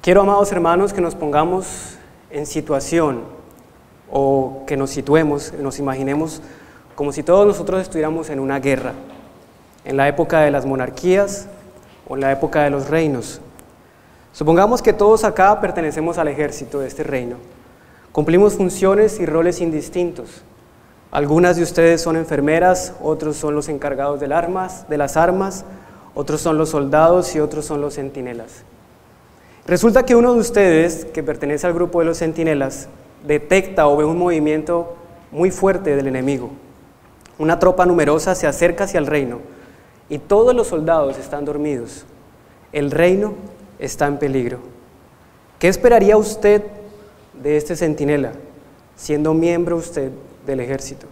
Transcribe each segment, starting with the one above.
Quiero, amados hermanos, que nos pongamos en situación o que nos situemos, nos imaginemos como si todos nosotros estuviéramos en una guerra, en la época de las monarquías o en la época de los reinos. Supongamos que todos acá pertenecemos al ejército de este reino. Cumplimos funciones y roles indistintos. Algunas de ustedes son enfermeras, otros son los encargados de las armas, otros son los soldados y otros son los centinelas. Resulta que uno de ustedes, que pertenece al grupo de los centinelas, detecta o ve un movimiento muy fuerte del enemigo. Una tropa numerosa se acerca hacia el reino y todos los soldados están dormidos. El reino está en peligro. ¿Qué esperaría usted de este centinela, siendo miembro usted del ejército?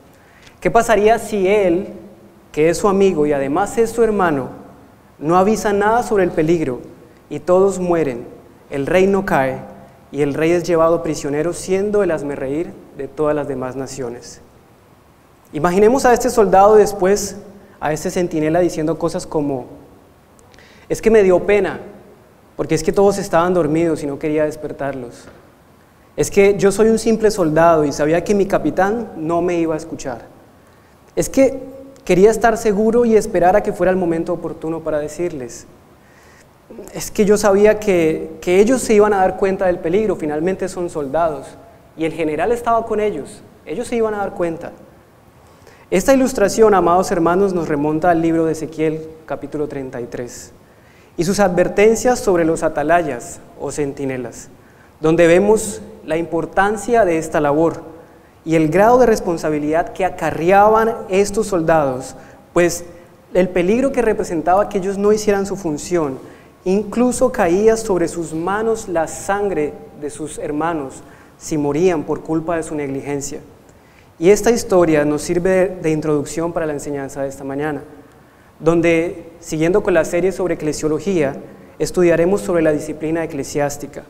¿Qué pasaría si él, que es su amigo y además es su hermano, no avisa nada sobre el peligro y todos mueren, el reino cae y el rey es llevado prisionero, siendo el hazmerreír de todas las demás naciones? Imaginemos a este soldado después, a este centinela, diciendo cosas como: es que me dio pena, porque es que todos estaban dormidos y no quería despertarlos. Es que yo soy un simple soldado y sabía que mi capitán no me iba a escuchar. Es que quería estar seguro y esperar a que fuera el momento oportuno para decirles. Es que yo sabía que ellos se iban a dar cuenta del peligro, finalmente son soldados, y el general estaba con ellos se iban a dar cuenta. Esta ilustración, amados hermanos, nos remonta al libro de Ezequiel, capítulo 33, y sus advertencias sobre los atalayas o centinelas, donde vemos la importancia de esta labor y el grado de responsabilidad que acarreaban estos soldados, pues el peligro que representaba que ellos no hicieran su función. Incluso caía sobre sus manos la sangre de sus hermanos si morían por culpa de su negligencia. Y esta historia nos sirve de introducción para la enseñanza de esta mañana, donde, siguiendo con la serie sobre eclesiología, estudiaremos sobre la disciplina eclesiástica.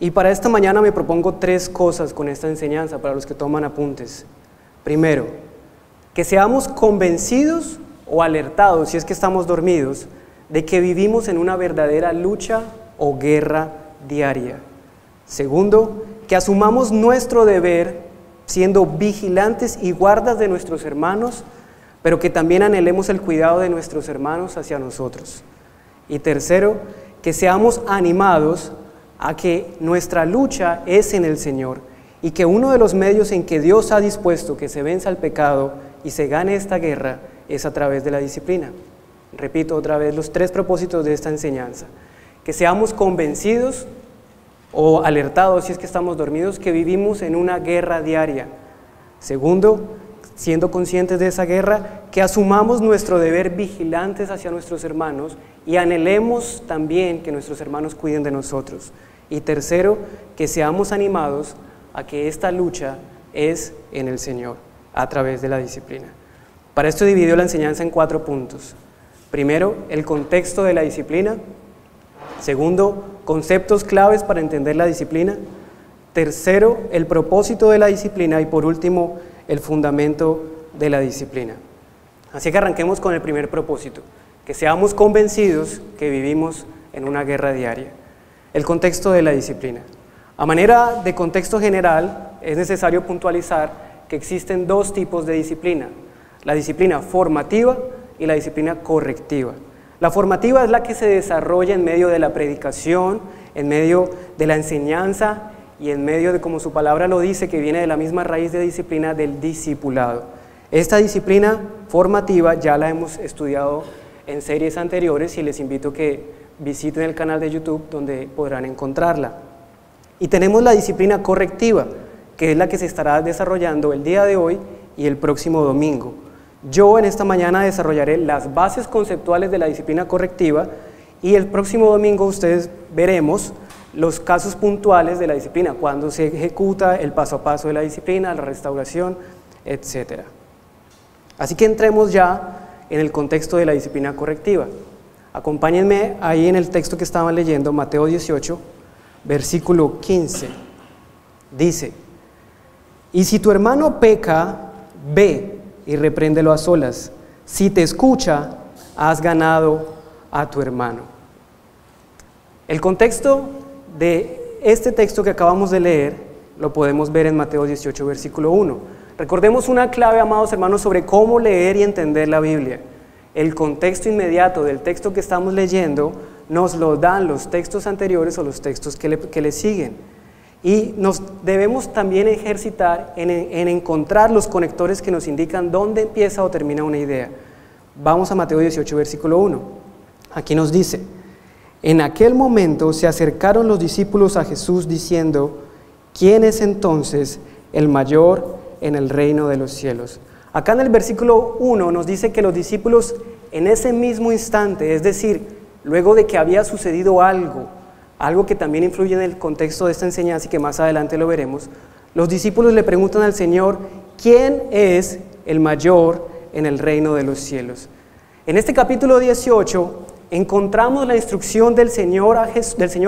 Y para esta mañana me propongo 3 cosas con esta enseñanza para los que toman apuntes. Primero, que seamos convencidos o alertados, si es que estamos dormidos, de que vivimos en una verdadera lucha o guerra diaria. Segundo, que asumamos nuestro deber siendo vigilantes y guardas de nuestros hermanos, pero que también anhelemos el cuidado de nuestros hermanos hacia nosotros. Y tercero, que seamos animados a que nuestra lucha es en el Señor y que uno de los medios en que Dios ha dispuesto que se venza el pecado y se gane esta guerra es a través de la disciplina. Repito otra vez los 3 propósitos de esta enseñanza: que seamos convencidos o alertados, si es que estamos dormidos, que vivimos en una guerra diaria. Segundo, siendo conscientes de esa guerra, que asumamos nuestro deber vigilantes hacia nuestros hermanos y anhelemos también que nuestros hermanos cuiden de nosotros. Y tercero, que seamos animados a que esta lucha es en el Señor, a través de la disciplina. Para esto dividió la enseñanza en 4 puntos. Primero, el contexto de la disciplina. Segundo, conceptos claves para entender la disciplina. Tercero, el propósito de la disciplina. Y por último, el fundamento de la disciplina. Así que arranquemos con el primer propósito: que seamos convencidos que vivimos en una guerra diaria. El contexto de la disciplina. A manera de contexto general, es necesario puntualizar que existen 2 tipos de disciplina: la disciplina formativa y la disciplina correctiva. La formativa es la que se desarrolla en medio de la predicación, en medio de la enseñanza y en medio de, como su palabra lo dice, que viene de la misma raíz de disciplina, del discipulado. Esta disciplina formativa ya la hemos estudiado en series anteriores y les invito a que visiten el canal de YouTube donde podrán encontrarla. Y tenemos la disciplina correctiva, que es la que se estará desarrollando el día de hoy y el próximo domingo. Yo en esta mañana desarrollaré las bases conceptuales de la disciplina correctiva y el próximo domingo ustedes veremos los casos puntuales de la disciplina, cuando se ejecuta el paso a paso de la disciplina, la restauración, etc. Así que entremos ya en el contexto de la disciplina correctiva. Acompáñenme ahí en el texto que estaban leyendo, Mateo 18, versículo 15. Dice: y si tu hermano peca, ve y repréndelo a solas. Si te escucha, has ganado a tu hermano. El contexto de este texto que acabamos de leer lo podemos ver en Mateo 18, versículo 1. Recordemos una clave, amados hermanos, sobre cómo leer y entender la Biblia. El contexto inmediato del texto que estamos leyendo nos lo dan los textos anteriores o los textos que le siguen. Y nos debemos también ejercitar en encontrar los conectores que nos indican dónde empieza o termina una idea. Vamos a Mateo 18, versículo 1. Aquí nos dice: en aquel momento se acercaron los discípulos a Jesús diciendo: ¿quién es entonces el mayor en el reino de los cielos? Acá en el versículo 1 nos dice que los discípulos en ese mismo instante, es decir, luego de que había sucedido algo que también influye en el contexto de esta enseñanza y que más adelante lo veremos, los discípulos le preguntan al Señor: ¿quién es el mayor en el reino de los cielos? En este capítulo 18 encontramos la instrucción del Señor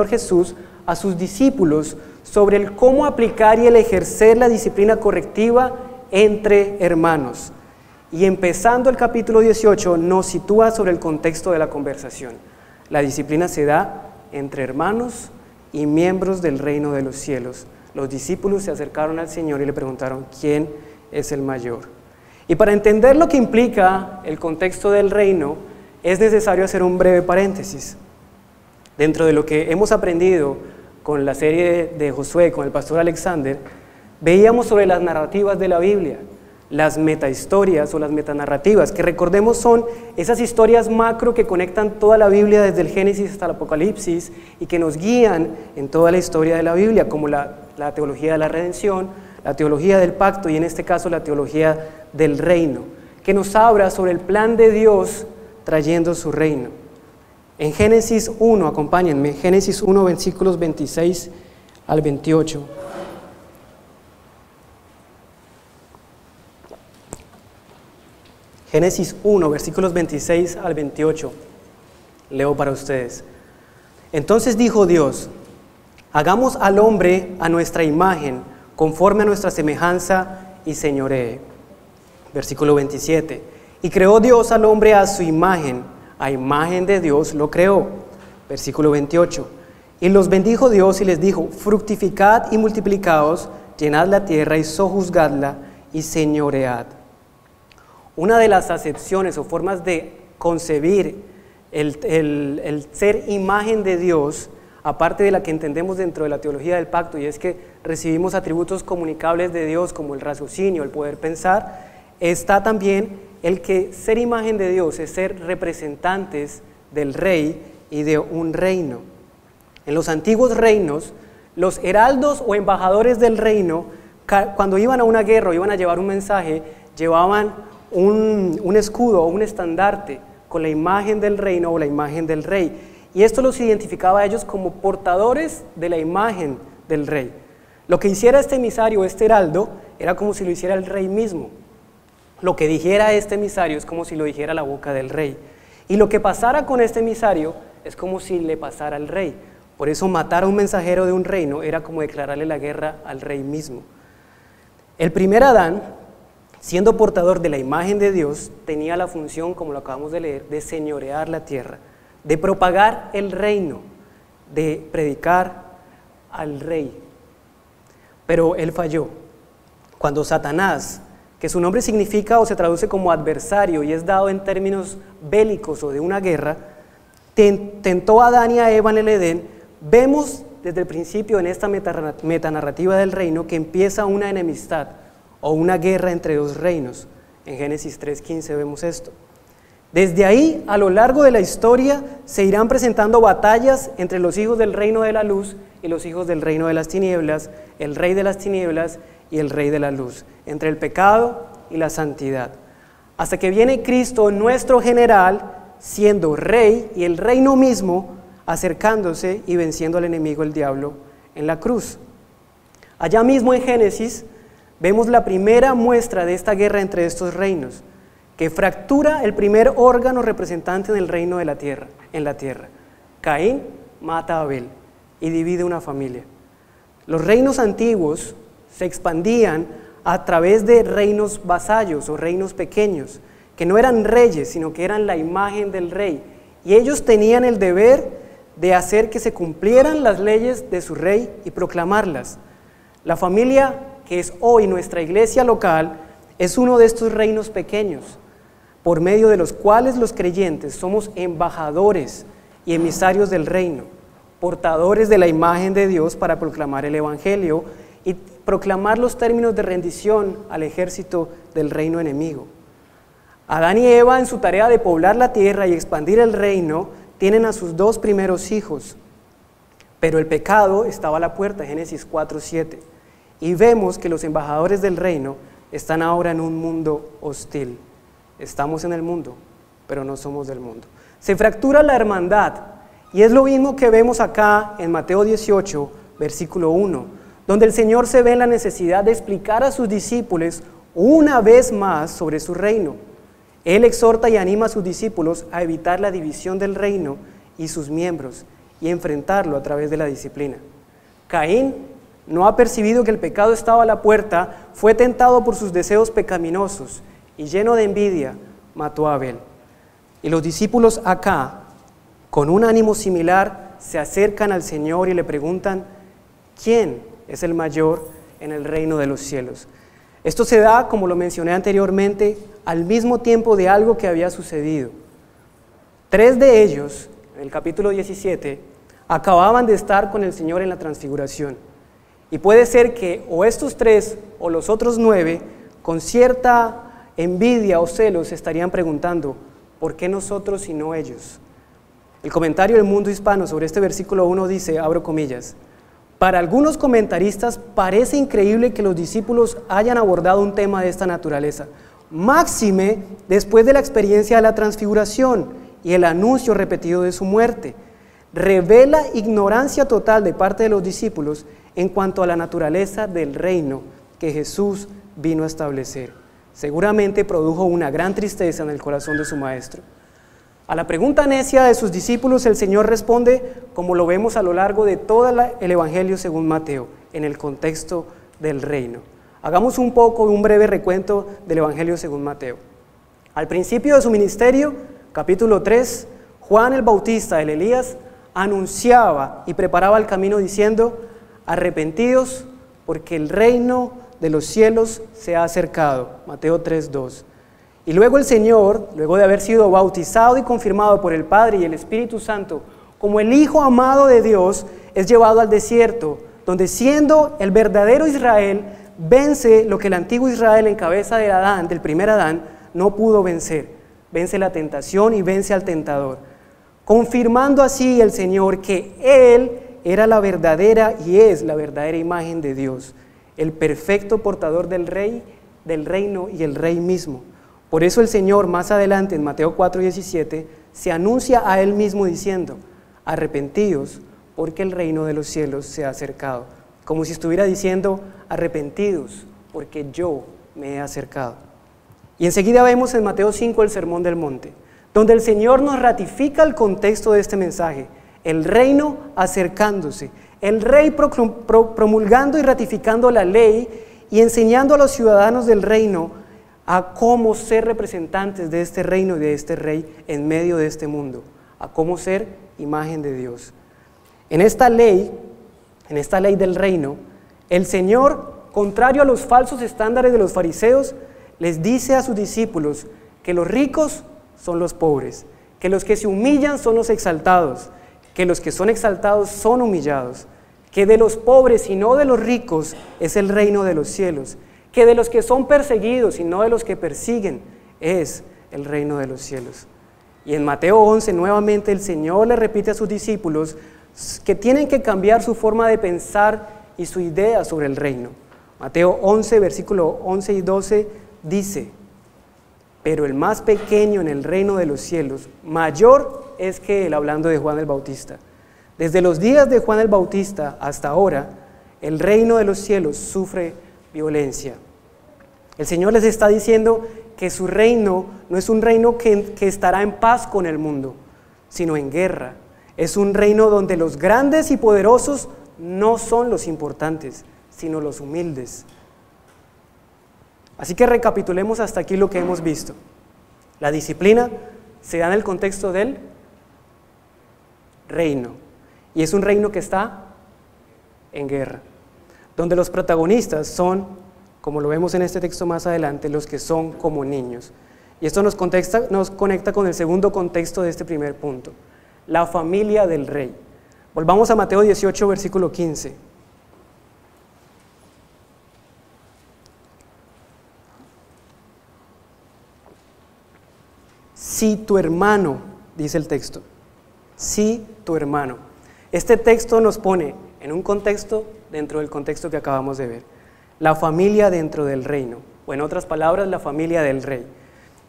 Jesús a sus discípulos sobre el cómo aplicar y el ejercer la disciplina correctiva entre hermanos. Y empezando el capítulo 18 nos sitúa sobre el contexto de la conversación. La disciplina se da entre hermanos y miembros del reino de los cielos. Los discípulos se acercaron al Señor y le preguntaron: ¿quién es el mayor? Y para entender lo que implica el contexto del reino, es necesario hacer un breve paréntesis. Dentro de lo que hemos aprendido con la serie de Josué, con el pastor Alexander, veíamos sobre las narrativas de la Biblia, las metahistorias o las metanarrativas, que recordemos son esas historias macro que conectan toda la Biblia desde el Génesis hasta el Apocalipsis y que nos guían en toda la historia de la Biblia, como la teología de la redención, la teología del pacto y en este caso la teología del reino, que nos habla sobre el plan de Dios trayendo su reino. En Génesis 1, acompáñenme, Génesis 1, versículos 26 al 28. Génesis 1, versículos 26 al 28. Leo para ustedes. Entonces dijo Dios: hagamos al hombre a nuestra imagen, conforme a nuestra semejanza, y señoree. Versículo 27. Y creó Dios al hombre a su imagen, a imagen de Dios lo creó. Versículo 28. Y los bendijo Dios y les dijo: fructificad y multiplicaos, llenad la tierra y sojuzgadla y señoread. Una de las acepciones o formas de concebir el ser imagen de Dios, aparte de la que entendemos dentro de la teología del pacto, y es que recibimos atributos comunicables de Dios como el raciocinio, el poder pensar, está también el que ser imagen de Dios es ser representantes del rey y de un reino. En los antiguos reinos, los heraldos o embajadores del reino, cuando iban a una guerra o iban a llevar un mensaje, llevaban un escudo o un estandarte con la imagen del reino o la imagen del rey. Y esto los identificaba a ellos como portadores de la imagen del rey. Lo que hiciera este emisario, este heraldo, era como si lo hiciera el rey mismo. Lo que dijera este emisario es como si lo dijera la boca del rey. Y lo que pasara con este emisario es como si le pasara al rey. Por eso matar a un mensajero de un reino era como declararle la guerra al rey mismo. El primer Adán, siendo portador de la imagen de Dios, tenía la función, como lo acabamos de leer, de señorear la tierra, de propagar el reino, de predicar al rey. Pero él falló. Cuando Satanás, que su nombre significa o se traduce como adversario y es dado en términos bélicos o de una guerra, tentó a Adán y a Eva en el Edén, vemos desde el principio en esta metanarrativa del reino que empieza una enemistad o una guerra entre dos reinos. En Génesis 3:15 vemos esto. Desde ahí, a lo largo de la historia, se irán presentando batallas entre los hijos del reino de la luz y los hijos del reino de las tinieblas, el rey de las tinieblas y el rey de la luz, entre el pecado y la santidad. Hasta que viene Cristo, nuestro general, siendo rey y el reino mismo, acercándose y venciendo al enemigo, el diablo, en la cruz. Allá mismo en Génesis, vemos la primera muestra de esta guerra entre estos reinos, que fractura el primer órgano representante del reino de la tierra, en la tierra. Caín mata a Abel y divide una familia. Los reinos antiguos se expandían a través de reinos vasallos o reinos pequeños, que no eran reyes, sino que eran la imagen del rey. Y ellos tenían el deber de hacer que se cumplieran las leyes de su rey y proclamarlas. La familia, que es hoy nuestra iglesia local, es uno de estos reinos pequeños, por medio de los cuales los creyentes somos embajadores y emisarios del reino, portadores de la imagen de Dios para proclamar el evangelio y proclamar los términos de rendición al ejército del reino enemigo. Adán y Eva, en su tarea de poblar la tierra y expandir el reino, tienen a sus 2 primeros hijos, pero el pecado estaba a la puerta, Génesis 4:7, y vemos que los embajadores del reino están ahora en un mundo hostil. Estamos en el mundo, pero no somos del mundo. Se fractura la hermandad, y es lo mismo que vemos acá en Mateo 18, versículo 1, donde el Señor se ve en la necesidad de explicar a sus discípulos una vez más sobre su reino. Él exhorta y anima a sus discípulos a evitar la división del reino y sus miembros y enfrentarlo a través de la disciplina. Caín no ha percibido que el pecado estaba a la puerta, fue tentado por sus deseos pecaminosos y lleno de envidia, mató a Abel. Y los discípulos acá, con un ánimo similar, se acercan al Señor y le preguntan, ¿quién es el mayor en el reino de los cielos? Esto se da, como lo mencioné anteriormente, al mismo tiempo de algo que había sucedido. 3 de ellos, en el capítulo 17, acababan de estar con el Señor en la transfiguración. Y puede ser que o estos 3 o los otros 9, con cierta envidia o celos, estarían preguntando, ¿por qué nosotros y no ellos? El comentario del Mundo Hispano sobre este versículo 1 dice, abro comillas, para algunos comentaristas parece increíble que los discípulos hayan abordado un tema de esta naturaleza, máxime después de la experiencia de la transfiguración y el anuncio repetido de su muerte. Revela ignorancia total de parte de los discípulos en cuanto a la naturaleza del reino que Jesús vino a establecer. Seguramente produjo una gran tristeza en el corazón de su maestro. A la pregunta necia de sus discípulos, el Señor responde como lo vemos a lo largo de todo el Evangelio según Mateo, en el contexto del reino. Hagamos un breve recuento del Evangelio según Mateo. Al principio de su ministerio, capítulo 3, Juan el Bautista, el Elías, anunciaba y preparaba el camino diciendo, arrepentidos porque el reino de los cielos se ha acercado. Mateo 3:2. Y luego el Señor, luego de haber sido bautizado y confirmado por el Padre y el Espíritu Santo como el Hijo amado de Dios, es llevado al desierto, donde siendo el verdadero Israel, vence lo que el antiguo Israel en cabeza de Adán, del primer Adán, no pudo vencer. Vence la tentación y vence al tentador, confirmando así el Señor que Él era la verdadera y es la verdadera imagen de Dios, el perfecto portador del reino y el Rey mismo. Por eso el Señor más adelante en Mateo 4:17 se anuncia a Él mismo diciendo, arrepentidos porque el reino de los cielos se ha acercado. Como si estuviera diciendo, arrepentidos porque yo me he acercado. Y enseguida vemos en Mateo 5 el Sermón del Monte, donde el Señor nos ratifica el contexto de este mensaje, el reino acercándose, el Rey promulgando y ratificando la ley y enseñando a los ciudadanos del reino a cómo ser representantes de este reino y de este Rey en medio de este mundo, a cómo ser imagen de Dios. En esta ley del reino, el Señor, contrario a los falsos estándares de los fariseos, les dice a sus discípulos que los ricos son los pobres, que los que se humillan son los exaltados, que los que son exaltados son humillados, que de los pobres y no de los ricos es el reino de los cielos, que de los que son perseguidos y no de los que persiguen es el reino de los cielos. Y en Mateo 11 nuevamente el Señor le repite a sus discípulos que tienen que cambiar su forma de pensar y su idea sobre el reino. Mateo 11, versículo 11 y 12 dice, pero el más pequeño en el reino de los cielos, mayor es que él, hablando de Juan el Bautista. Desde los días de Juan el Bautista hasta ahora, el reino de los cielos sufre violencia. El Señor les está diciendo que su reino no es un reino que estará en paz con el mundo, sino en guerra. Es un reino donde los grandes y poderosos no son los importantes, sino los humildes. Así que recapitulemos hasta aquí lo que hemos visto. La disciplina se da en el contexto del reino. y es un reino que está en guerra, donde los protagonistas son, como lo vemos en este texto más adelante, los que son como niños. Y esto nos conecta con el segundo contexto de este primer punto, la familia del rey. Volvamos a Mateo 18, versículo 15. Si tu hermano, dice el texto, si tu hermano. Este texto nos pone en un contexto dentro del contexto que acabamos de ver. La familia dentro del reino, o en otras palabras, la familia del rey.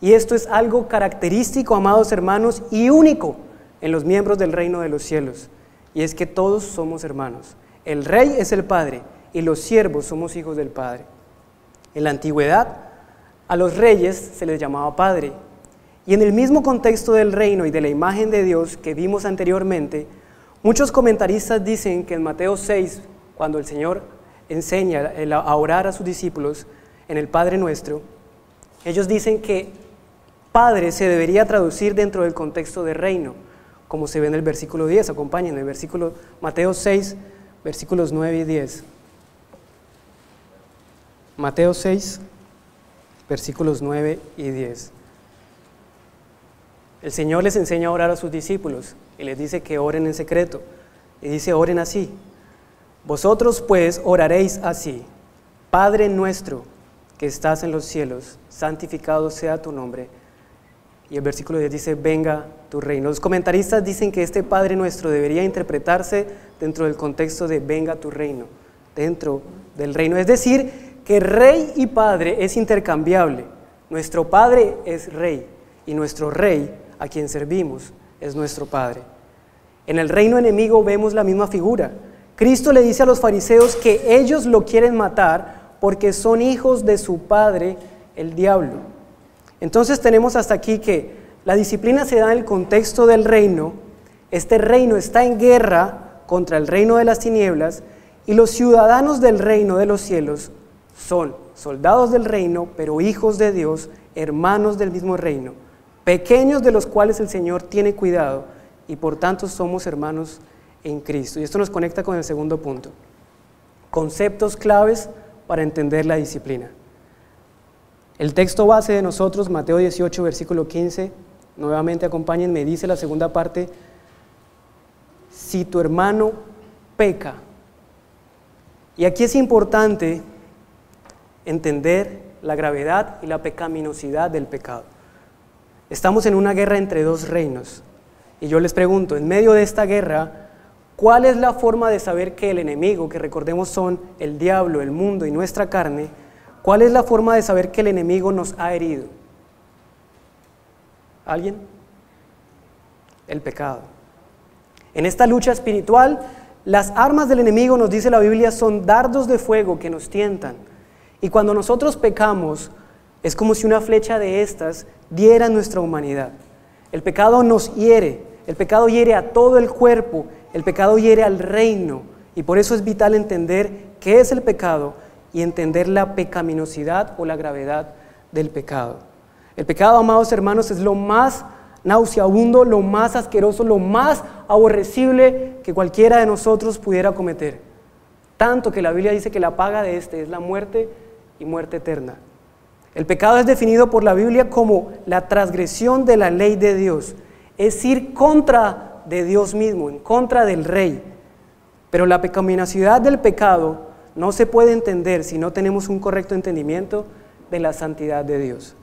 Y esto es algo característico, amados hermanos, y único en los miembros del reino de los cielos. Y es que todos somos hermanos. El rey es el padre y los siervos somos hijos del padre. En la antigüedad, a los reyes se les llamaba padre. Y en el mismo contexto del reino y de la imagen de Dios que vimos anteriormente, muchos comentaristas dicen que en Mateo 6, cuando el Señor enseña a orar a sus discípulos en el Padre Nuestro, ellos dicen que padre se debería traducir dentro del contexto de reino, como se ve en el versículo 10, acompáñenme, el versículo Mateo 6, versículos 9 y 10. Mateo 6, versículos 9 y 10. El Señor les enseña a orar a sus discípulos y les dice que oren en secreto. Y dice, oren así. Vosotros pues oraréis así: Padre nuestro que estás en los cielos, santificado sea tu nombre. Y el versículo 10 dice, venga tu reino. Los comentaristas dicen que este Padre nuestro debería interpretarse dentro del contexto de venga tu reino, dentro del reino. Es decir, que rey y padre es intercambiable. Nuestro Padre es rey y nuestro rey, a quien servimos, es nuestro Padre. En el reino enemigo vemos la misma figura. Cristo le dice a los fariseos que ellos lo quieren matar porque son hijos de su padre, el diablo. Entonces tenemos hasta aquí que la disciplina se da en el contexto del reino. Este reino está en guerra contra el reino de las tinieblas y los ciudadanos del reino de los cielos son soldados del reino, pero hijos de Dios, hermanos del mismo reino, pequeños de los cuales el Señor tiene cuidado y por tanto somos hermanos en Cristo. Y esto nos conecta con el segundo punto. Conceptos claves para entender la disciplina. El texto base de nosotros, Mateo 18, versículo 15, nuevamente acompáñenme, dice la segunda parte, si tu hermano peca. Y aquí es importante entender la gravedad y la pecaminosidad del pecado. Estamos en una guerra entre dos reinos. Y yo les pregunto, en medio de esta guerra, ¿cuál es la forma de saber que el enemigo, que recordemos son el diablo, el mundo y nuestra carne, cuál es la forma de saber que el enemigo nos ha herido? ¿Alguien? El pecado. En esta lucha espiritual, las armas del enemigo, nos dice la Biblia, son dardos de fuego que nos tientan. Y cuando nosotros pecamos, es como si una flecha de estas diera en nuestra humanidad. El pecado nos hiere, el pecado hiere a todo el cuerpo, el pecado hiere al reino. Y por eso es vital entender qué es el pecado y entender la pecaminosidad o la gravedad del pecado. El pecado, amados hermanos, es lo más nauseabundo, lo más asqueroso, lo más aborrecible que cualquiera de nosotros pudiera cometer. Tanto que la Biblia dice que la paga de este es la muerte y muerte eterna. El pecado es definido por la Biblia como la transgresión de la ley de Dios, es ir contra de Dios mismo, en contra del Rey. Pero la pecaminosidad del pecado no se puede entender si no tenemos un correcto entendimiento de la santidad de Dios.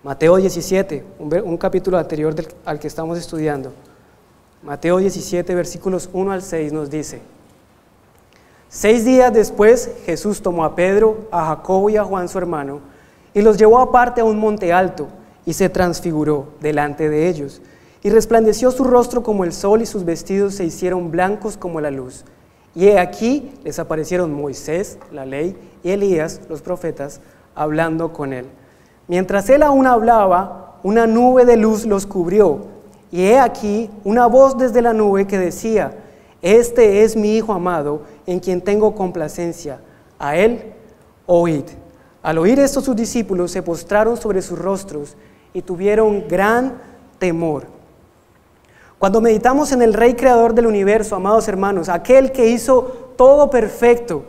Mateo 17, un capítulo anterior al que estamos estudiando. Mateo 17, versículos 1 al 6 nos dice: 6 días después, Jesús tomó a Pedro, a Jacobo y a Juan su hermano, y los llevó aparte a un monte alto, y se transfiguró delante de ellos. Y resplandeció su rostro como el sol, y sus vestidos se hicieron blancos como la luz. Y he aquí les aparecieron Moisés, la ley, y Elías, los profetas, hablando con él. Mientras él aún hablaba, una nube de luz los cubrió, y he aquí una voz desde la nube que decía: Este es mi Hijo amado, en quien tengo complacencia, a él oíd. Al oír esto, sus discípulos se postraron sobre sus rostros y tuvieron gran temor. Cuando meditamos en el Rey Creador del universo, amados hermanos, aquel que hizo todo perfecto,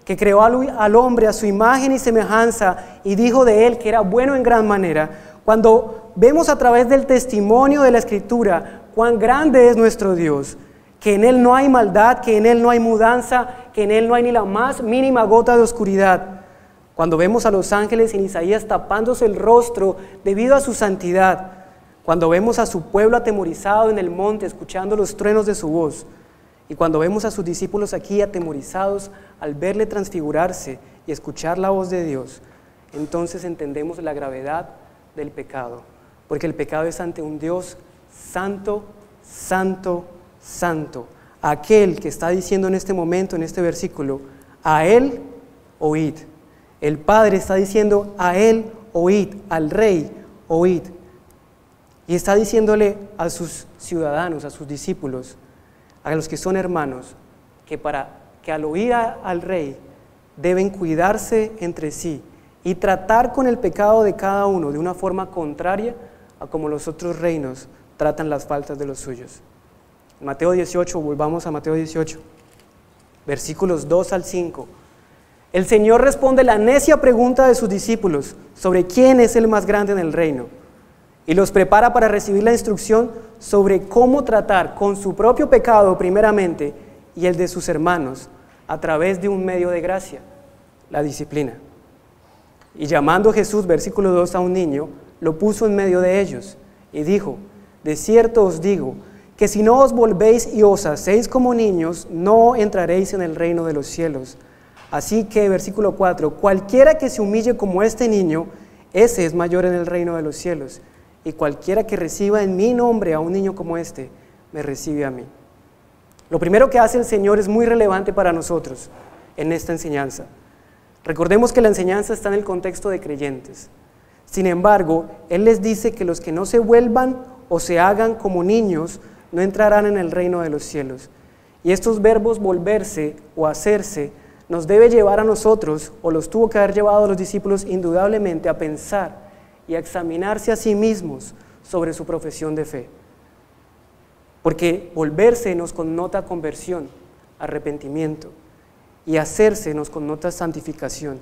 que creó al hombre a su imagen y semejanza y dijo de él que era bueno en gran manera, cuando vemos a través del testimonio de la Escritura cuán grande es nuestro Dios, que en Él no hay maldad, que en Él no hay mudanza, que en Él no hay ni la más mínima gota de oscuridad, cuando vemos a los ángeles en Isaías tapándose el rostro debido a su santidad, cuando vemos a su pueblo atemorizado en el monte escuchando los truenos de su voz, y cuando vemos a sus discípulos aquí atemorizados al verle transfigurarse y escuchar la voz de Dios, entonces entendemos la gravedad del pecado, porque el pecado es ante un Dios santo, santo, santo, aquel que está diciendo en este momento, en este versículo, a Él oíd. El Padre está diciendo a Él oíd, al Rey oíd. Y está diciéndole a sus ciudadanos, a sus discípulos, a los que son hermanos, que al oír al Rey deben cuidarse entre sí y tratar con el pecado de cada uno de una forma contraria a como los otros reinos tratan las faltas de los suyos. En Mateo 18, volvamos a Mateo 18, versículos 2 al 5. El Señor responde la necia pregunta de sus discípulos sobre quién es el más grande en el reino y los prepara para recibir la instrucción sobre cómo tratar con su propio pecado primeramente y el de sus hermanos a través de un medio de gracia, la disciplina. Y llamando Jesús, versículo 2, a un niño, lo puso en medio de ellos y dijo: de cierto os digo, que si no os volvéis y os hacéis como niños, no entraréis en el reino de los cielos. Así que, versículo 4, cualquiera que se humille como este niño, ese es mayor en el reino de los cielos. Y cualquiera que reciba en mi nombre a un niño como este, me recibe a mí. Lo primero que hace el Señor es muy relevante para nosotros en esta enseñanza. Recordemos que la enseñanza está en el contexto de creyentes. Sin embargo, Él les dice que los que no se vuelvan o se hagan como niños no entrarán en el reino de los cielos. Y estos verbos volverse o hacerse nos debe llevar a nosotros, o los tuvo que haber llevado a los discípulos indudablemente, a pensar y a examinarse a sí mismos sobre su profesión de fe. Porque volverse nos connota conversión, arrepentimiento, y hacerse nos connota santificación.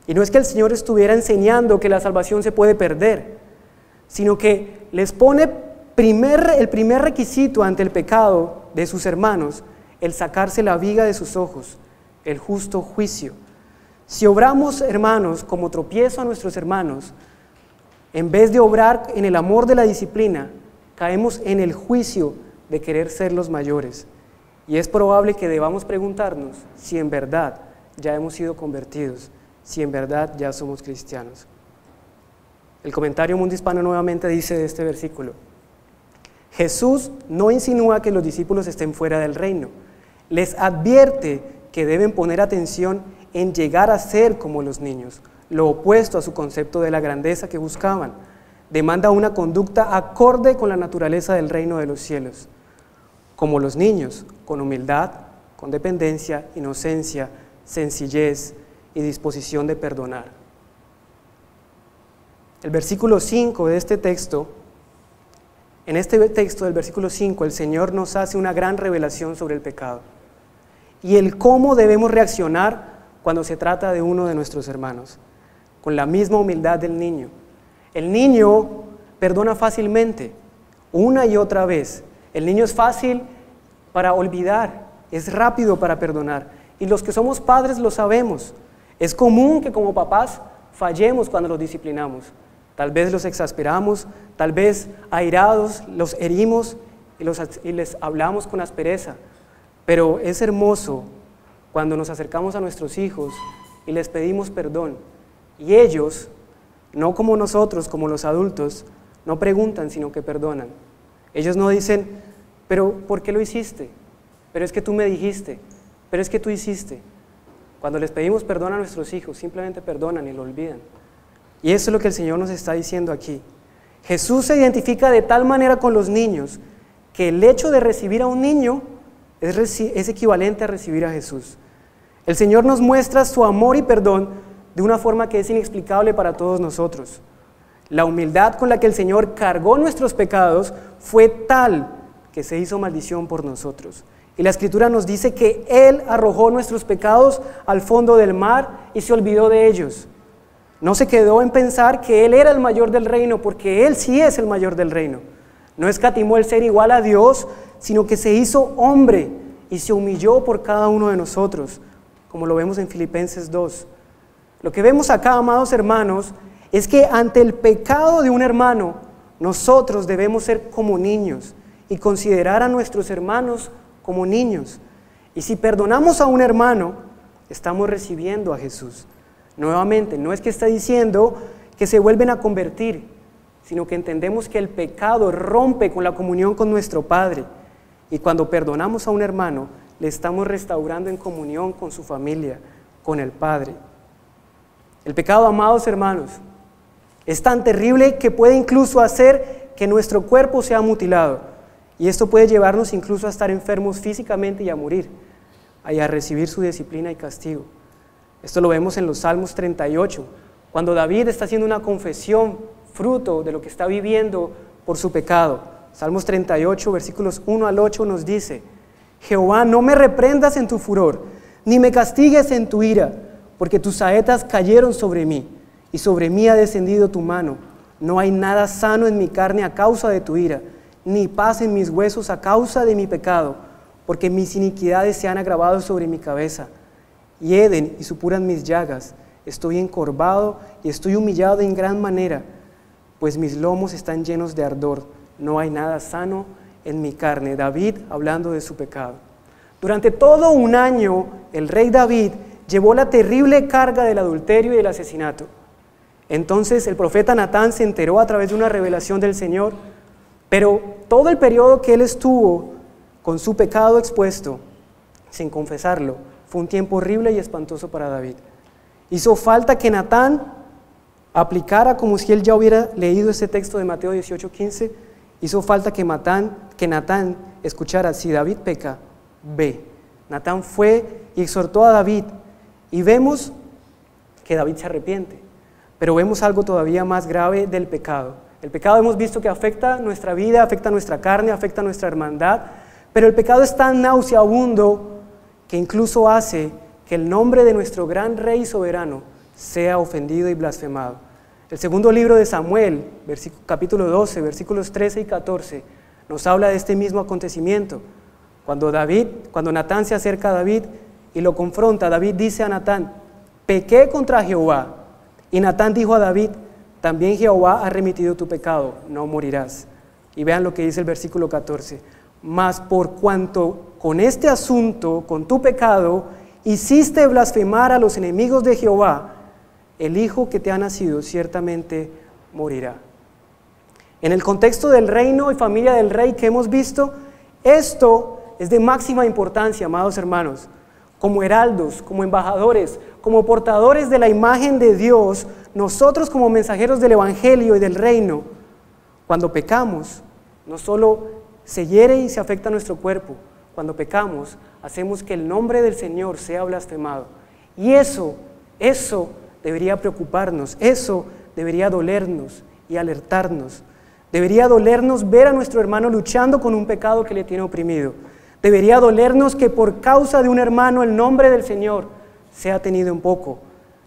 Y no es que el Señor estuviera enseñando que la salvación se puede perder, sino que les pone el primer requisito ante el pecado de sus hermanos, el sacarse la viga de sus ojos, el justo juicio. Si obramos, hermanos, como tropiezo a nuestros hermanos, en vez de obrar en el amor de la disciplina, caemos en el juicio de querer ser los mayores. Y es probable que debamos preguntarnos si en verdad ya hemos sido convertidos, si en verdad ya somos cristianos. El comentario Mundo Hispano nuevamente dice de este versículo: Jesús no insinúa que los discípulos estén fuera del reino, les advierte que deben poner atención en llegar a ser como los niños, lo opuesto a su concepto de la grandeza que buscaban. Demanda una conducta acorde con la naturaleza del reino de los cielos, como los niños, con humildad, con dependencia, inocencia, sencillez y disposición de perdonar. El versículo 5 de este texto, en este texto del versículo 5, el Señor nos hace una gran revelación sobre el pecado y el cómo debemos reaccionar cuando se trata de uno de nuestros hermanos, con la misma humildad del niño. El niño perdona fácilmente, una y otra vez. El niño es fácil para olvidar, es rápido para perdonar. Y los que somos padres lo sabemos. Es común que como papás fallemos cuando los disciplinamos. Tal vez los exasperamos, tal vez airados los herimos y les hablamos con aspereza. Pero es hermoso cuando nos acercamos a nuestros hijos y les pedimos perdón. Y ellos, no como nosotros, como los adultos, no preguntan, sino que perdonan. Ellos no dicen: pero ¿por qué lo hiciste? Pero es que tú me dijiste, pero es que tú hiciste. Cuando les pedimos perdón a nuestros hijos, simplemente perdonan y lo olvidan. Y eso es lo que el Señor nos está diciendo aquí. Jesús se identifica de tal manera con los niños que el hecho de recibir a un niño es equivalente a recibir a Jesús. El Señor nos muestra su amor y perdón de una forma que es inexplicable para todos nosotros. La humildad con la que el Señor cargó nuestros pecados fue tal que se hizo maldición por nosotros. Y la Escritura nos dice que Él arrojó nuestros pecados al fondo del mar y se olvidó de ellos. No se quedó en pensar que Él era el mayor del reino, porque Él sí es el mayor del reino. No escatimó el ser igual a Dios, sino que se hizo hombre y se humilló por cada uno de nosotros, como lo vemos en Filipenses 2. Lo que vemos acá, amados hermanos, es que ante el pecado de un hermano, nosotros debemos ser como niños y considerar a nuestros hermanos como niños. Y si perdonamos a un hermano, estamos recibiendo a Jesús. Nuevamente, no es que está diciendo que se vuelven a convertir, sino que entendemos que el pecado rompe con la comunión con nuestro Padre. Y cuando perdonamos a un hermano, le estamos restaurando en comunión con su familia, con el Padre. El pecado, amados hermanos, es tan terrible que puede incluso hacer que nuestro cuerpo sea mutilado. Y esto puede llevarnos incluso a estar enfermos físicamente y a morir, y a recibir su disciplina y castigo. Esto lo vemos en los Salmos 38, cuando David está haciendo una confesión fruto de lo que está viviendo por su pecado. Salmos 38, versículos 1 al 8 nos dice: Jehová, no me reprendas en tu furor, ni me castigues en tu ira, porque tus saetas cayeron sobre mí, y sobre mí ha descendido tu mano. No hay nada sano en mi carne a causa de tu ira, ni paz en mis huesos a causa de mi pecado, porque mis iniquidades se han agravado sobre mi cabeza. Hieden y supuran mis llagas, estoy encorvado y estoy humillado en gran manera, pues mis lomos están llenos de ardor, no hay nada sano en mi carne. David hablando de su pecado. Durante todo un año, el rey David llevó la terrible carga del adulterio y el asesinato. Entonces el profeta Natán se enteró a través de una revelación del Señor, pero todo el periodo que él estuvo con su pecado expuesto, sin confesarlo, fue un tiempo horrible y espantoso para David. Hizo falta que Natán aplicara, como si él ya hubiera leído ese texto de Mateo 18:15, hizo falta que Natán escuchara: si David peca, ve. Natán fue y exhortó a David, y vemos que David se arrepiente, pero vemos algo todavía más grave del pecado. El pecado hemos visto que afecta nuestra vida, afecta nuestra carne, afecta nuestra hermandad, pero el pecado es tan nauseabundo que incluso hace que el nombre de nuestro gran Rey soberano sea ofendido y blasfemado. El segundo libro de Samuel, capítulo 12, versículos 13 y 14, nos habla de este mismo acontecimiento. Cuando Natán se acerca a David y lo confronta, David dice a Natán: pequé contra Jehová. Y Natán dijo a David: también Jehová ha remitido tu pecado, no morirás. Y vean lo que dice el versículo 14: mas por cuanto con este asunto, con tu pecado, hiciste blasfemar a los enemigos de Jehová, el hijo que te ha nacido ciertamente morirá. En el contexto del reino y familia del rey que hemos visto, esto es de máxima importancia, amados hermanos. Como heraldos, como embajadores, como portadores de la imagen de Dios, nosotros como mensajeros del Evangelio y del reino, cuando pecamos, no solo se hiere y se afecta nuestro cuerpo, cuando pecamos, hacemos que el nombre del Señor sea blasfemado. Y eso debería preocuparnos, eso debería dolernos y alertarnos. Debería dolernos ver a nuestro hermano luchando con un pecado que le tiene oprimido. Debería dolernos que por causa de un hermano el nombre del Señor sea tenido en poco.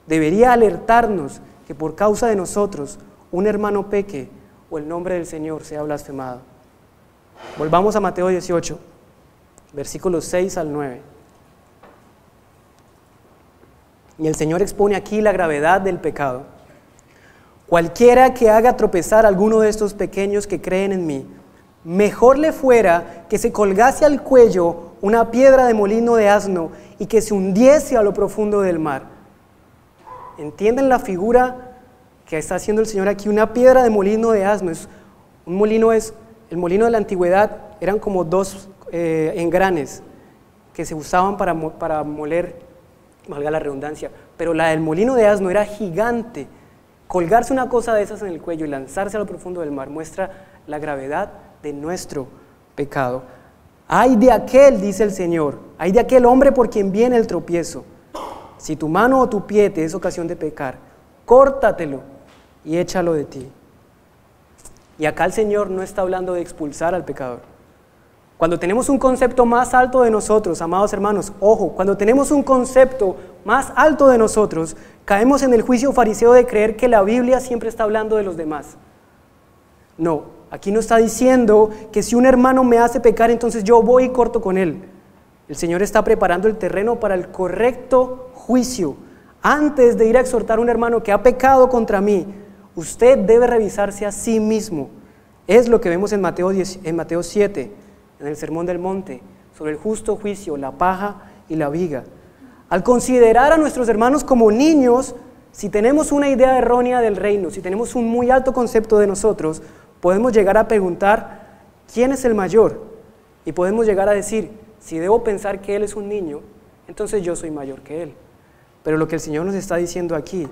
Debería alertarnos que por causa de nosotros un hermano peque o el nombre del Señor sea blasfemado. Volvamos a Mateo 18, versículos 6 al 9. Y el Señor expone aquí la gravedad del pecado. Cualquiera que haga tropezar a alguno de estos pequeños que creen en mí, mejor le fuera que se colgase al cuello una piedra de molino de asno y que se hundiese a lo profundo del mar. ¿Entienden la figura que está haciendo el Señor aquí? Una piedra de molino de asno. El molino de la antigüedad eran como dos engranes que se usaban para moler, valga la redundancia, pero la del molino de asno era gigante. Colgarse una cosa de esas en el cuello y lanzarse a lo profundo del mar muestra la gravedad de nuestro pecado. Ay de aquel, dice el Señor, ay de aquel hombre por quien viene el tropiezo. Si tu mano o tu pie te es ocasión de pecar, córtatelo y échalo de ti. Y acá el Señor no está hablando de expulsar al pecador. Cuando tenemos un concepto más alto de nosotros, amados hermanos, ojo, cuando tenemos un concepto más alto de nosotros, caemos en el juicio fariseo de creer que la Biblia siempre está hablando de los demás. No, aquí no está diciendo que si un hermano me hace pecar, entonces yo voy y corto con él. El Señor está preparando el terreno para el correcto juicio. Antes de ir a exhortar a un hermano que ha pecado contra mí, usted debe revisarse a sí mismo. Es lo que vemos en Mateo 7, en el Sermón del Monte, sobre el justo juicio, la paja y la viga. Al considerar a nuestros hermanos como niños, si tenemos una idea errónea del reino, si tenemos un muy alto concepto de nosotros, podemos llegar a preguntar, ¿quién es el mayor? Y podemos llegar a decir, si debo pensar que él es un niño, entonces yo soy mayor que él. Pero lo que el Señor nos está diciendo aquí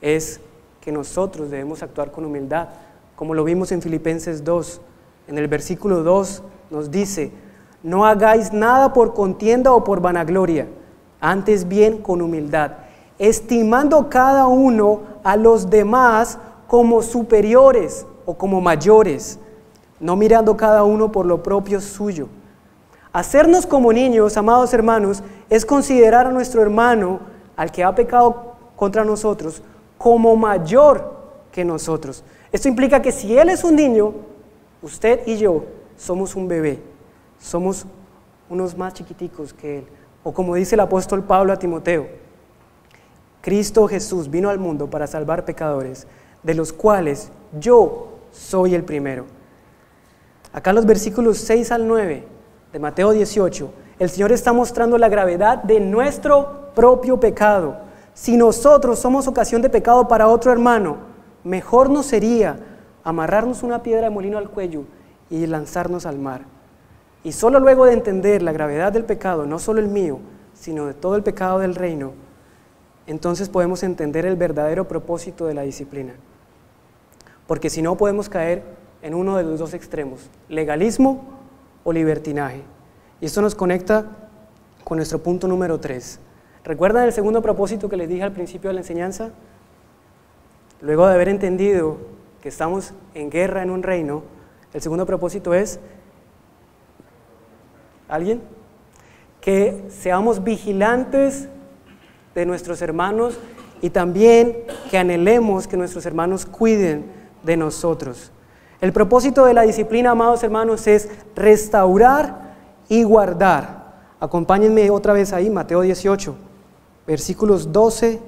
es que nosotros debemos actuar con humildad, como lo vimos en Filipenses 2. En el versículo 2 nos dice, no hagáis nada por contienda o por vanagloria, antes bien con humildad, estimando cada uno a los demás como superiores o como mayores, no mirando cada uno por lo propio suyo. Hacernos como niños, amados hermanos, es considerar a nuestro hermano, al que ha pecado contra nosotros, como mayor que nosotros. Esto implica que si él es un niño, usted y yo somos un bebé, somos unos más chiquiticos que él. O como dice el apóstol Pablo a Timoteo, Cristo Jesús vino al mundo para salvar pecadores, de los cuales yo soy el primero. Acá en los versículos 6 al 9 de Mateo 18, el Señor está mostrando la gravedad de nuestro propio pecado. Si nosotros somos ocasión de pecado para otro hermano, mejor nos sería amarrarnos una piedra de molino al cuello y lanzarnos al mar. Y solo luego de entender la gravedad del pecado, no solo el mío, sino de todo el pecado del reino, entonces podemos entender el verdadero propósito de la disciplina. Porque si no, podemos caer en uno de los dos extremos, legalismo o libertinaje. Y esto nos conecta con nuestro punto número 3. ¿Recuerdan el segundo propósito que les dije al principio de la enseñanza? Luego de haber entendido que estamos en guerra en un reino, el segundo propósito es, ¿alguien? Que seamos vigilantes de nuestros hermanos y también que anhelemos que nuestros hermanos cuiden de nosotros. El propósito de la disciplina, amados hermanos, es restaurar y guardar. Acompáñenme otra vez ahí, Mateo 18, versículos 12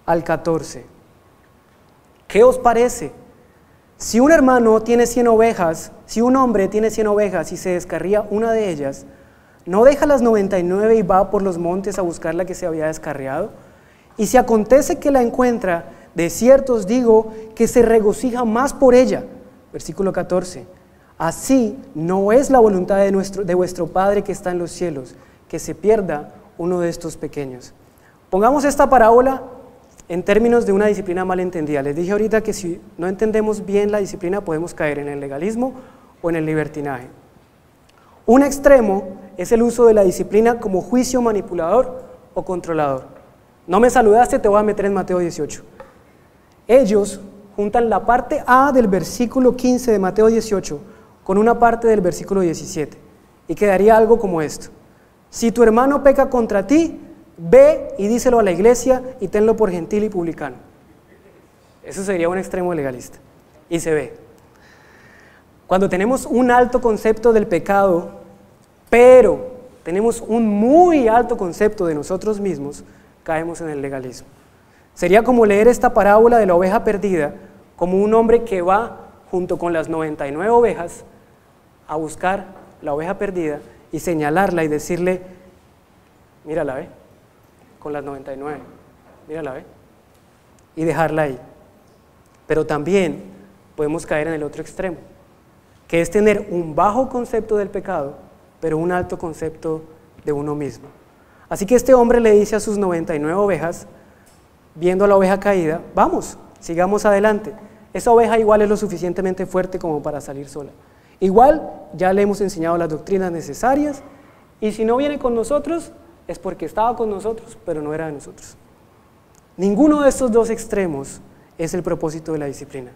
al 14. ¿Qué os parece? Si un hermano tiene 100 ovejas, si un hombre tiene 100 ovejas y se descarría una de ellas, ¿no deja las 99 y va por los montes a buscar la que se había descarriado? Y si acontece que la encuentra, de cierto os digo que se regocija más por ella. Versículo 14. Así no es la voluntad de vuestro Padre que está en los cielos, que se pierda uno de estos pequeños. Pongamos esta parábola en términos de una disciplina mal entendida. Les dije ahorita que si no entendemos bien la disciplina podemos caer en el legalismo o en el libertinaje. Un extremo es el uso de la disciplina como juicio manipulador o controlador. No me saludaste, te voy a meter en Mateo 18. Ellos juntan la parte A del versículo 15 de Mateo 18 con una parte del versículo 17 y quedaría algo como esto: si tu hermano peca contra ti, ve y díselo a la iglesia y tenlo por gentil y publicano. Eso sería un extremo legalista y se ve. Cuando tenemos un alto concepto del pecado, pero tenemos un muy alto concepto de nosotros mismos, caemos en el legalismo. Sería como leer esta parábola de la oveja perdida como un hombre que va junto con las 99 ovejas a buscar la oveja perdida y señalarla y decirle, mírala, ve, con las 99, mírala, ve, y dejarla ahí. Pero también podemos caer en el otro extremo, que es tener un bajo concepto del pecado, pero un alto concepto de uno mismo. Así que este hombre le dice a sus 99 ovejas, viendo a la oveja caída, vamos, sigamos adelante. Esa oveja igual es lo suficientemente fuerte como para salir sola. Igual ya le hemos enseñado las doctrinas necesarias y si no viene con nosotros es porque estaba con nosotros, pero no era de nosotros. Ninguno de estos dos extremos es el propósito de la disciplina.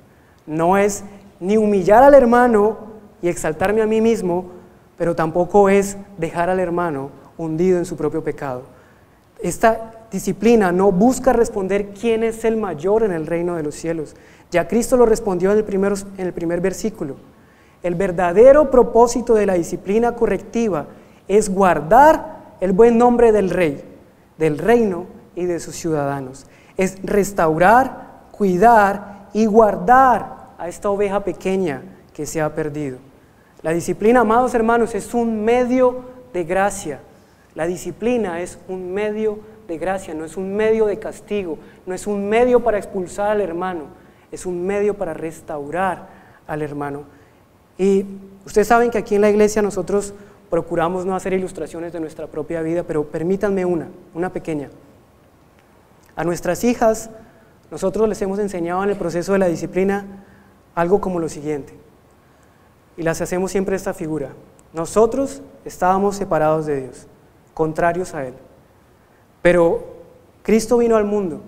No es ni humillar al hermano y exaltarme a mí mismo pero tampoco es dejar al hermano hundido en su propio pecado. Esta disciplina no busca responder quién es el mayor en el reino de los cielos. Ya Cristo lo respondió en el primer versículo. El verdadero propósito de la disciplina correctiva es guardar el buen nombre del rey, del reino y de sus ciudadanos. Es restaurar, cuidar y guardar a esta oveja pequeña que se ha perdido. La disciplina, amados hermanos, es un medio de gracia. La disciplina es un medio de gracia, no es un medio de castigo, no es un medio para expulsar al hermano, es un medio para restaurar al hermano. Y ustedes saben que aquí en la iglesia nosotros procuramos no hacer ilustraciones de nuestra propia vida, pero permítanme una pequeña. A nuestras hijas, nosotros les hemos enseñado en el proceso de la disciplina algo como lo siguiente, y las hacemos siempre esta figura. Nosotros estábamos separados de Dios, contrarios a Él, pero Cristo vino al mundo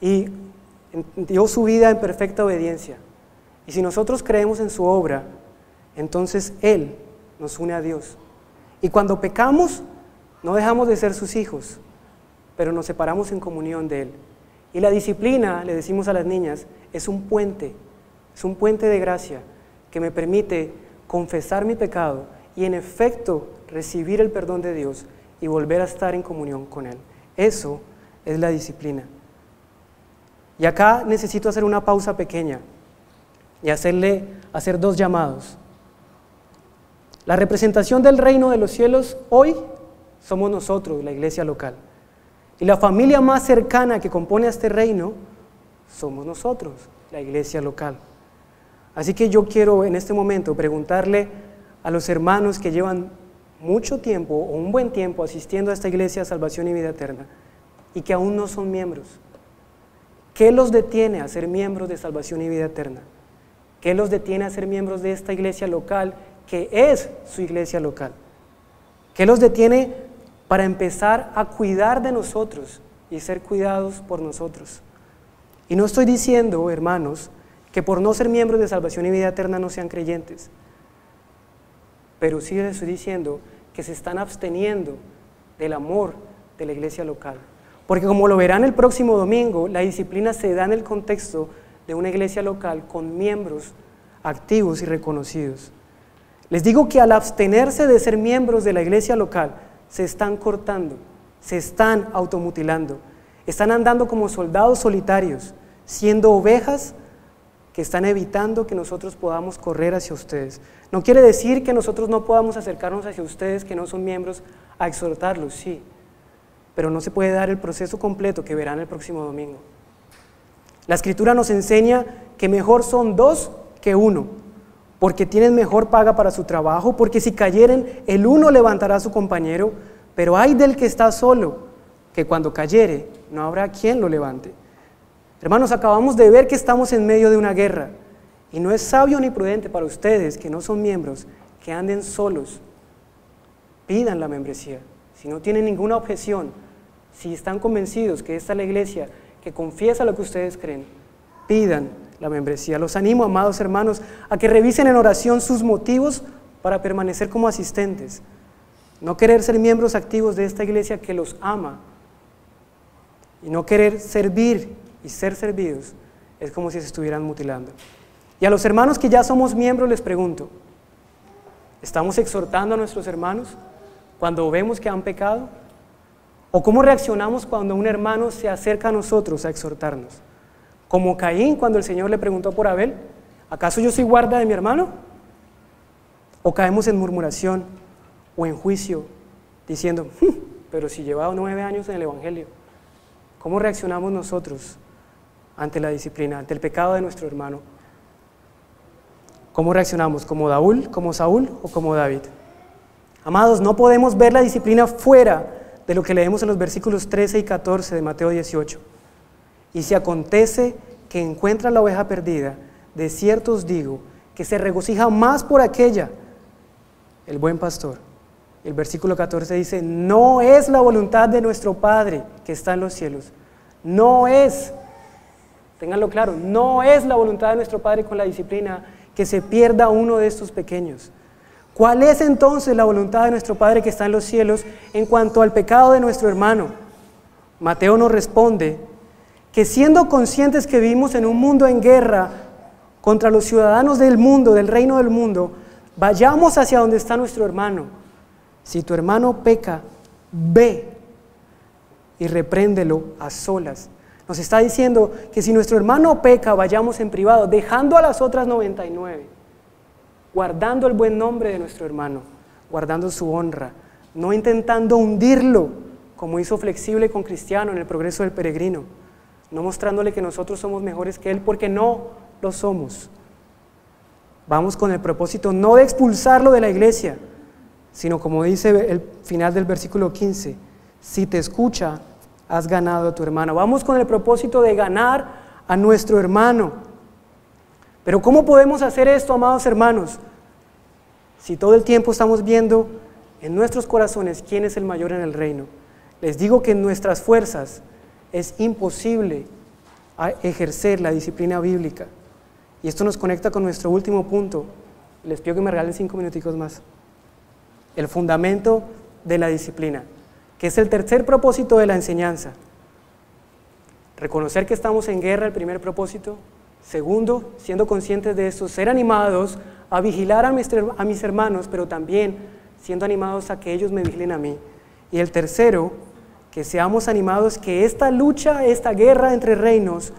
y dio su vida en perfecta obediencia, y si nosotros creemos en su obra, entonces Él nos une a Dios, y cuando pecamos no dejamos de ser sus hijos, pero nos separamos en comunión de Él. Y la disciplina, le decimos a las niñas, es un puente de gracia que me permite confesar mi pecado y en efecto recibir el perdón de Dios y volver a estar en comunión con Él. Eso es la disciplina. Y acá necesito hacer una pausa pequeña y hacer dos llamados. La representación del reino de los cielos hoy somos nosotros, la iglesia local. Y la familia más cercana que compone a este reino somos nosotros, la iglesia local. Así que yo quiero en este momento preguntarle a los hermanos que llevan mucho tiempo o un buen tiempo asistiendo a esta iglesia Salvación y Vida Eterna y que aún no son miembros. ¿Qué los detiene a ser miembros de Salvación y Vida Eterna? ¿Qué los detiene a ser miembros de esta iglesia local que es su iglesia local? ¿Qué los detiene para empezar a cuidar de nosotros y ser cuidados por nosotros? Y no estoy diciendo, hermanos, que por no ser miembros de Salvación y Vida Eterna no sean creyentes, pero sí les estoy diciendo que se están absteniendo del amor de la iglesia local. Porque como lo verán el próximo domingo, la disciplina se da en el contexto de una iglesia local con miembros activos y reconocidos. Les digo que al abstenerse de ser miembros de la iglesia local, se están cortando, se están automutilando, están andando como soldados solitarios, siendo ovejas que están evitando que nosotros podamos correr hacia ustedes. No quiere decir que nosotros no podamos acercarnos hacia ustedes que no son miembros a exhortarlos, sí, pero no se puede dar el proceso completo que verán el próximo domingo. La Escritura nos enseña que mejor son dos que uno, porque tienen mejor paga para su trabajo, porque si cayeren, el uno levantará a su compañero, pero ay del que está solo, que cuando cayere, no habrá quien lo levante. Hermanos, acabamos de ver que estamos en medio de una guerra, y no es sabio ni prudente para ustedes, que no son miembros, que anden solos. Pidan la membresía, si no tienen ninguna objeción, si están convencidos que esta es la iglesia que confiesa lo que ustedes creen, pidan la membresía. Los animo, amados hermanos, a que revisen en oración sus motivos para permanecer como asistentes. No querer ser miembros activos de esta iglesia que los ama y no querer servir y ser servidos es como si se estuvieran mutilando. Y a los hermanos que ya somos miembros les pregunto, ¿estamos exhortando a nuestros hermanos cuando vemos que han pecado? ¿O cómo reaccionamos cuando un hermano se acerca a nosotros a exhortarnos? Como Caín cuando el Señor le preguntó por Abel, ¿acaso yo soy guarda de mi hermano? ¿O caemos en murmuración o en juicio diciendo, pero si llevaba 9 años en el Evangelio? ¿Cómo reaccionamos nosotros ante la disciplina, ante el pecado de nuestro hermano? ¿Cómo reaccionamos? ¿Como Saúl o como David? Amados, no podemos ver la disciplina fuera de lo que leemos en los versículos 13 y 14 de Mateo 18. Y si acontece que encuentra la oveja perdida, de cierto os digo que se regocija más por aquella, el buen pastor. El versículo 14 dice, no es la voluntad de nuestro Padre que está en los cielos. No es, ténganlo claro, no es la voluntad de nuestro Padre con la disciplina que se pierda uno de estos pequeños. ¿Cuál es entonces la voluntad de nuestro Padre que está en los cielos en cuanto al pecado de nuestro hermano? Mateo nos responde que siendo conscientes que vivimos en un mundo en guerra contra los ciudadanos del mundo, del reino del mundo, vayamos hacia donde está nuestro hermano. Si tu hermano peca, ve y repréndelo a solas. Nos está diciendo que si nuestro hermano peca, vayamos en privado, dejando a las otras 99, guardando el buen nombre de nuestro hermano, guardando su honra, no intentando hundirlo, como hizo Flexible con Cristiano en el Progreso del Peregrino, no mostrándole que nosotros somos mejores que él, porque no lo somos. Vamos con el propósito no de expulsarlo de la iglesia, sino como dice el final del versículo 15, si te escucha, has ganado a tu hermano. Vamos con el propósito de ganar a nuestro hermano. Pero ¿cómo podemos hacer esto, amados hermanos? Si todo el tiempo estamos viendo en nuestros corazones quién es el mayor en el reino. Les digo que en nuestras fuerzas es imposible ejercer la disciplina bíblica. Y esto nos conecta con nuestro último punto. Les pido que me regalen 5 minuticos más. El fundamento de la disciplina, que es el tercer propósito de la enseñanza. Reconocer que estamos en guerra, el primer propósito. Segundo, siendo conscientes de esto, ser animados a vigilar a mis hermanos, pero también siendo animados a que ellos me vigilen a mí. Y el tercero, que seamos animados que esta lucha, esta guerra entre reinos,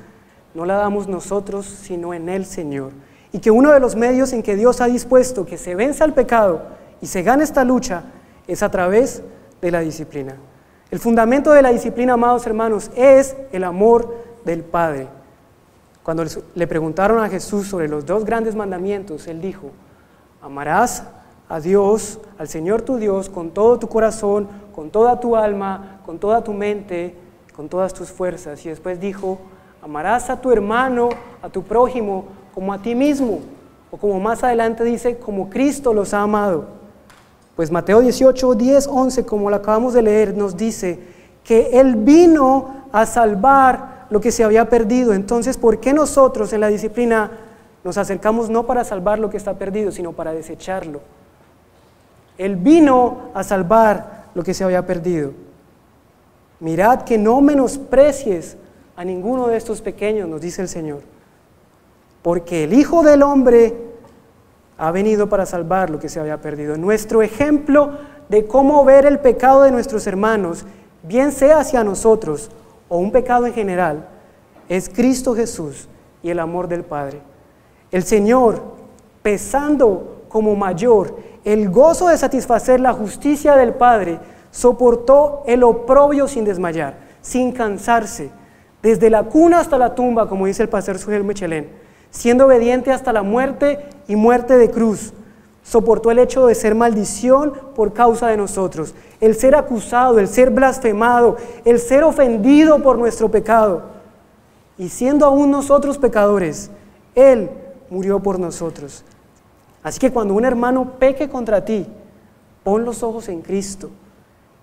no la damos nosotros, sino en el Señor. Y que uno de los medios en que Dios ha dispuesto que se venza el pecado y se gane esta lucha es a través de la disciplina. El fundamento de la disciplina, amados hermanos, es el amor del Padre. Cuando le preguntaron a Jesús sobre los 2 grandes mandamientos, Él dijo, amarás a Dios, al Señor tu Dios, con todo tu corazón, con toda tu alma, con toda tu mente, con todas tus fuerzas. Y después dijo, amarás a tu hermano, a tu prójimo, como a ti mismo, o como más adelante dice, como Cristo los ha amado. Pues Mateo 18, 10, 11, como lo acabamos de leer, nos dice que Él vino a salvar lo que se había perdido. Entonces, ¿por qué nosotros en la disciplina nos acercamos no para salvar lo que está perdido, sino para desecharlo? Él vino a salvar lo que se había perdido. Mirad que no menosprecies a ninguno de estos pequeños, nos dice el Señor, porque el Hijo del Hombre ha venido para salvar lo que se había perdido. Nuestro ejemplo de cómo ver el pecado de nuestros hermanos, bien sea hacia nosotros o un pecado en general, es Cristo Jesús y el amor del Padre. El Señor, pesando como mayor el gozo de satisfacer la justicia del Padre, soportó el oprobio sin desmayar, sin cansarse, desde la cuna hasta la tumba, como dice el pastor Sujel Michelén, siendo obediente hasta la muerte y muerte de cruz. Soportó el hecho de ser maldición por causa de nosotros, el ser acusado, el ser blasfemado, el ser ofendido por nuestro pecado. Y siendo aún nosotros pecadores, Él murió por nosotros. Así que cuando un hermano peque contra ti, pon los ojos en Cristo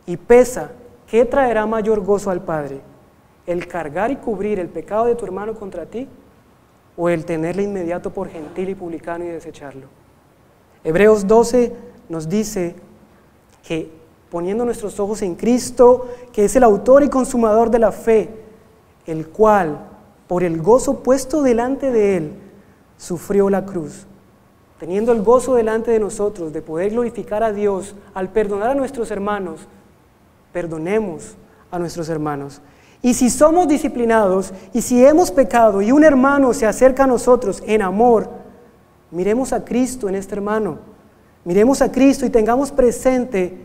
y pesa qué traerá mayor gozo al Padre, el cargar y cubrir el pecado de tu hermano contra ti o el tenerle inmediato por gentil y publicano y desecharlo. Hebreos 12 nos dice que poniendo nuestros ojos en Cristo, que es el autor y consumador de la fe, el cual, por el gozo puesto delante de Él, sufrió la cruz, teniendo el gozo delante de nosotros de poder glorificar a Dios al perdonar a nuestros hermanos, perdonemos a nuestros hermanos. Y si somos disciplinados y si hemos pecado y un hermano se acerca a nosotros en amor, miremos a Cristo en este hermano, miremos a Cristo y tengamos presente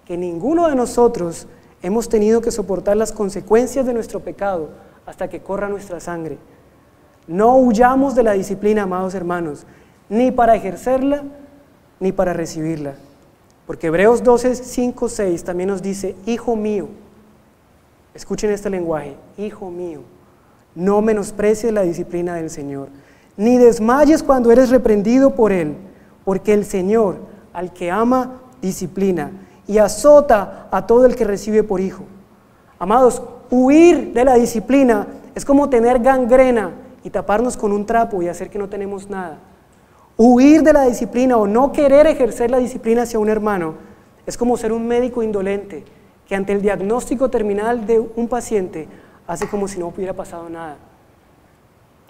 que ninguno de nosotros hemos tenido que soportar las consecuencias de nuestro pecado hasta que corra nuestra sangre. No huyamos de la disciplina, amados hermanos, ni para ejercerla, ni para recibirla. Porque Hebreos 12, 5, 6 también nos dice, hijo mío, escuchen este lenguaje, hijo mío, no menosprecies la disciplina del Señor, ni desmayes cuando eres reprendido por Él, porque el Señor, al que ama, disciplina y azota a todo el que recibe por hijo. Amados, huir de la disciplina es como tener gangrena y taparnos con un trapo y hacer que no tenemos nada. Huir de la disciplina o no querer ejercer la disciplina hacia un hermano es como ser un médico indolente que ante el diagnóstico terminal de un paciente hace como si no hubiera pasado nada.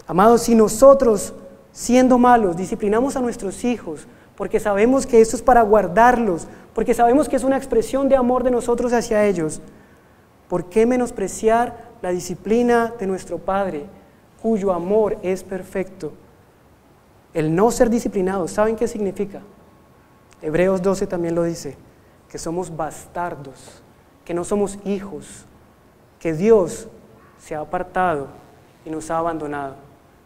Amados, si nosotros, siendo malos, disciplinamos a nuestros hijos porque sabemos que esto es para guardarlos, porque sabemos que es una expresión de amor de nosotros hacia ellos, ¿por qué menospreciar la disciplina de nuestro Padre, cuyo amor es perfecto? El no ser disciplinados, ¿saben qué significa? Hebreos 12 también lo dice, que somos bastardos, que no somos hijos, que Dios se ha apartado y nos ha abandonado.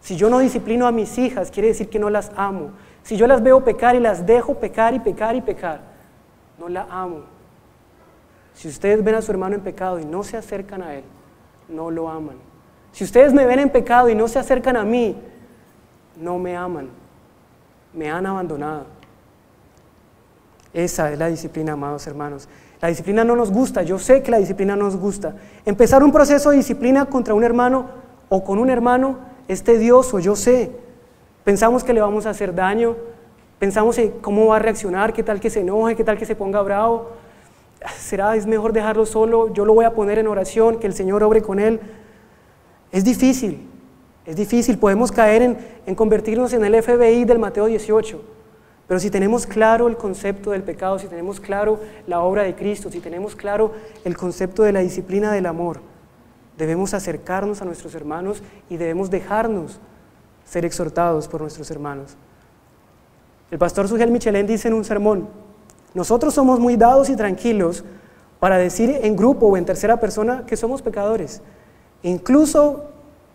Si yo no disciplino a mis hijas, quiere decir que no las amo. Si yo las veo pecar y las dejo pecar y pecar y pecar, no la amo. Si ustedes ven a su hermano en pecado y no se acercan a él, no lo aman. Si ustedes me ven en pecado y no se acercan a mí, no me aman, me han abandonado. Esa es la disciplina, amados hermanos. La disciplina no nos gusta, yo sé que la disciplina no nos gusta. Empezar un proceso de disciplina contra un hermano o con un hermano es tedioso, yo sé. Pensamos que le vamos a hacer daño, pensamos en cómo va a reaccionar, qué tal que se enoje, qué tal que se ponga bravo. Es mejor dejarlo solo, yo lo voy a poner en oración, que el Señor obre con él. Es difícil, podemos caer en convertirnos en el FBI del Mateo 18, pero si tenemos claro el concepto del pecado, si tenemos claro la obra de Cristo, si tenemos claro el concepto de la disciplina del amor, debemos acercarnos a nuestros hermanos y debemos dejarnos ser exhortados por nuestros hermanos. El pastor Sugel Michelén dice en un sermón: nosotros somos muy dados y tranquilos para decir en grupo o en tercera persona que somos pecadores. Incluso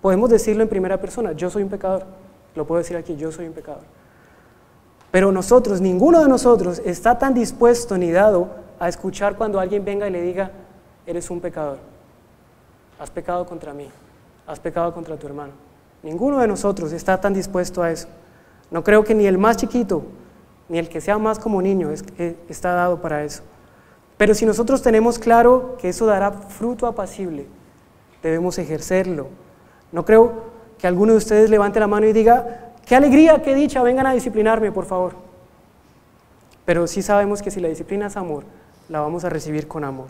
podemos decirlo en primera persona: yo soy un pecador. Lo puedo decir aquí: yo soy un pecador. Pero nosotros, ninguno de nosotros está tan dispuesto ni dado a escuchar cuando alguien venga y le diga: eres un pecador, has pecado contra mí, has pecado contra tu hermano. Ninguno de nosotros está tan dispuesto a eso. No creo que ni el más chiquito, ni el que sea más como niño está dado para eso. Pero si nosotros tenemos claro que eso dará fruto apacible, debemos ejercerlo. No creo que alguno de ustedes levante la mano y diga: qué alegría, qué dicha, vengan a disciplinarme, por favor. Pero sí sabemos que si la disciplina es amor, la vamos a recibir con amor.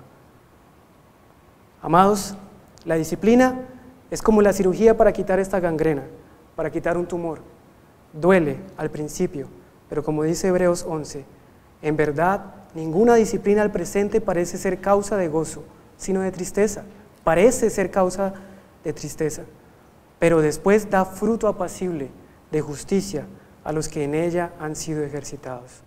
Amados, la disciplina es como la cirugía para quitar esta gangrena, para quitar un tumor. Duele al principio, pero como dice Hebreos 11, en verdad ninguna disciplina al presente parece ser causa de gozo, sino de tristeza. Parece ser causa de tristeza, pero después da fruto apacible de justicia a los que en ella han sido ejercitados.